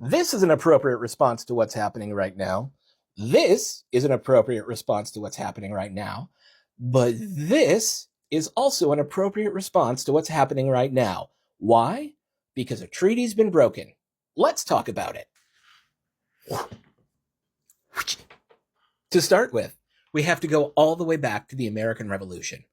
This is an appropriate response to what's happening right now. This is an appropriate response to what's happening right now. But this is also an appropriate response to what's happening right now. Why? Because a treaty's been broken. Let's talk about it. To start with, we have to go all the way back to the American Revolution.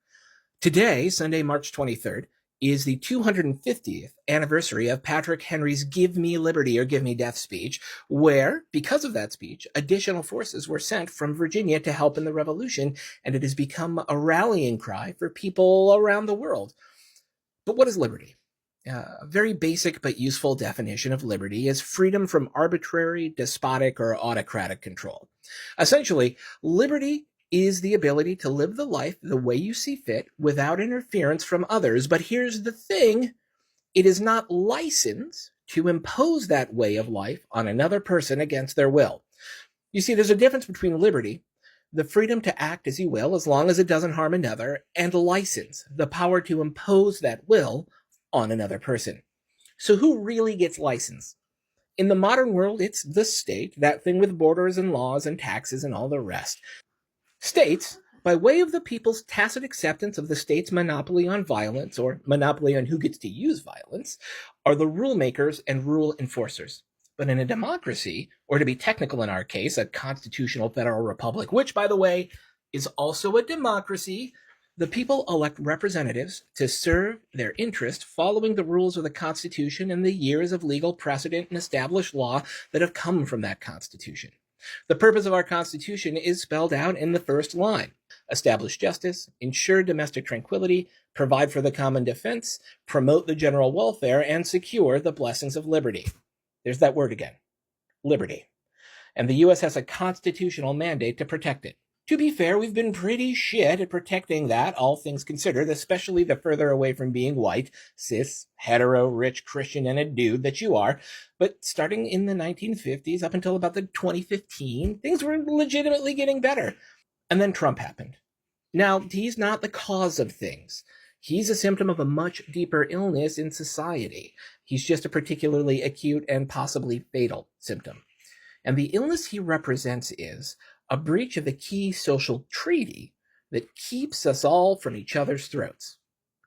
Today, Sunday, March 23rd, is the 250th anniversary of Patrick Henry's Give Me Liberty or Give Me Death speech, where, because of that speech, additional forces were sent from Virginia to help in the revolution, and it has become a rallying cry for people around the world. But what is liberty? A very basic but useful definition of liberty is freedom from arbitrary, despotic, or autocratic control. Essentially, liberty is the ability to live the life the way you see fit without interference from others. But here's the thing, it is not licensed to impose that way of life on another person against their will. You see, there's a difference between liberty, the freedom to act as you will as long as it doesn't harm another, and license, the power to impose that will on another person. So who really gets license? In the modern world, it's the state, that thing with borders and laws and taxes and all the rest. States, by way of the people's tacit acceptance of the state's monopoly on violence, or monopoly on who gets to use violence, are the rule makers and rule enforcers. But in a democracy, or to be technical in our case, a constitutional federal republic, which, by the way, is also a democracy, the people elect representatives to serve their interest following the rules of the Constitution and the years of legal precedent and established law that have come from that Constitution. The purpose of our Constitution is spelled out in the first line: establish justice, ensure domestic tranquility, provide for the common defense, promote the general welfare, and secure the blessings of liberty. There's that word again, liberty. And the U.S. has a constitutional mandate to protect it. To be fair, we've been pretty shit at protecting that, all things considered, especially the further away from being white, cis, hetero, rich, Christian, and a dude that you are. But starting in the 1950s up until about the 2015, things were legitimately getting better. And then Trump happened. Now, he's not the cause of things. He's a symptom of a much deeper illness in society. He's just a particularly acute and possibly fatal symptom. And the illness he represents is a breach of the key social treaty that keeps us all from each other's throats: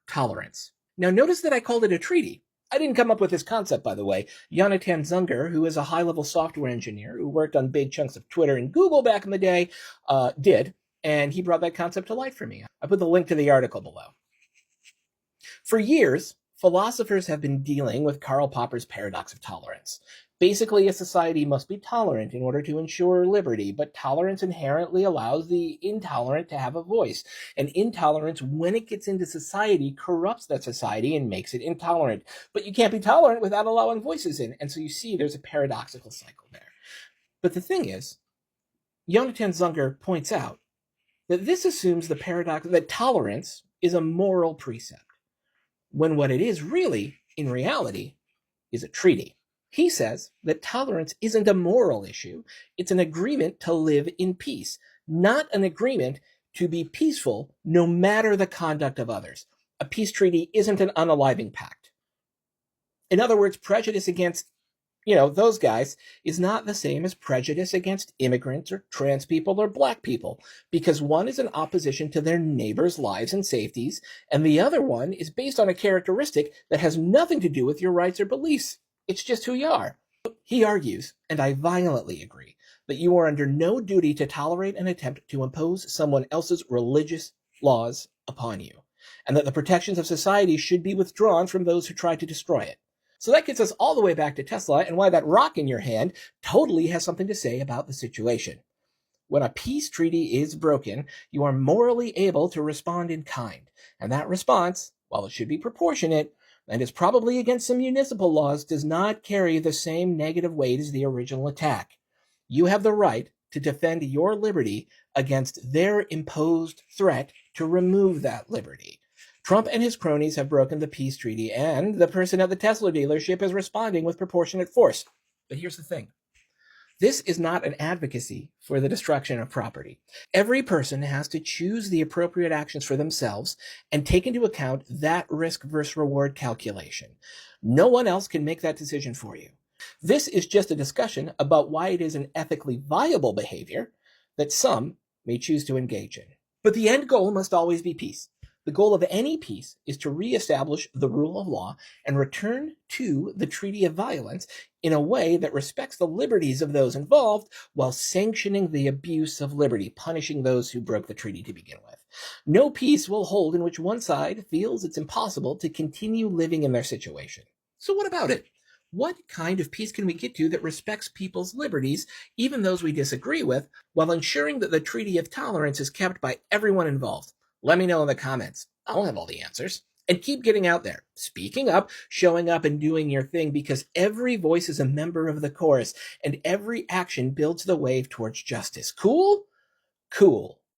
tolerance. Now, notice that I called it a treaty. I didn't come up with this concept, by the way. Jonathan Zunger, who is a high-level software engineer who worked on big chunks of Twitter and Google back in the day, did, and he brought that concept to light for me. I put the link to the article below. For years, philosophers have been dealing with Karl Popper's paradox of tolerance. Basically, a society must be tolerant in order to ensure liberty, but tolerance inherently allows the intolerant to have a voice. And intolerance, when it gets into society, corrupts that society and makes it intolerant. But you can't be tolerant without allowing voices in. And so you see there's a paradoxical cycle there. But the thing is, Jonathan Zunger points out that this assumes the paradox that tolerance is a moral precept, when what it is really, in reality, is a treaty. He says that tolerance isn't a moral issue, it's an agreement to live in peace, not an agreement to be peaceful no matter the conduct of others. A peace treaty isn't an unaliving pact. In other words, prejudice against, those guys is not the same as prejudice against immigrants or trans people or black people, because one is in opposition to their neighbors' lives and safeties, and the other one is based on a characteristic that has nothing to do with your rights or beliefs. It's just who you are. He argues, and I violently agree, that you are under no duty to tolerate an attempt to impose someone else's religious laws upon you, and that the protections of society should be withdrawn from those who try to destroy it. So that gets us all the way back to Tesla and why that rock in your hand totally has something to say about the situation. When a peace treaty is broken, you are morally able to respond in kind, and that response, while it should be proportionate, and is probably against some municipal laws, does not carry the same negative weight as the original attack. You have the right to defend your liberty against their imposed threat to remove that liberty. Trump and his cronies have broken the peace treaty, and the person at the Tesla dealership is responding with proportionate force. But here's the thing. This is not an advocacy for the destruction of property. Every person has to choose the appropriate actions for themselves and take into account that risk versus reward calculation. No one else can make that decision for you. This is just a discussion about why it is an ethically viable behavior that some may choose to engage in. But the end goal must always be peace. The goal of any peace is to reestablish the rule of law and return to the Treaty of Violence in a way that respects the liberties of those involved while sanctioning the abuse of liberty, punishing those who broke the treaty to begin with. No peace will hold in which one side feels it's impossible to continue living in their situation. So what about it? What kind of peace can we get to that respects people's liberties, even those we disagree with, while ensuring that the Treaty of Tolerance is kept by everyone involved? Let me know in the comments. I don't have all the answers. And keep getting out there, speaking up, showing up, and doing your thing, because every voice is a member of the chorus, and every action builds the wave towards justice. Cool? Cool.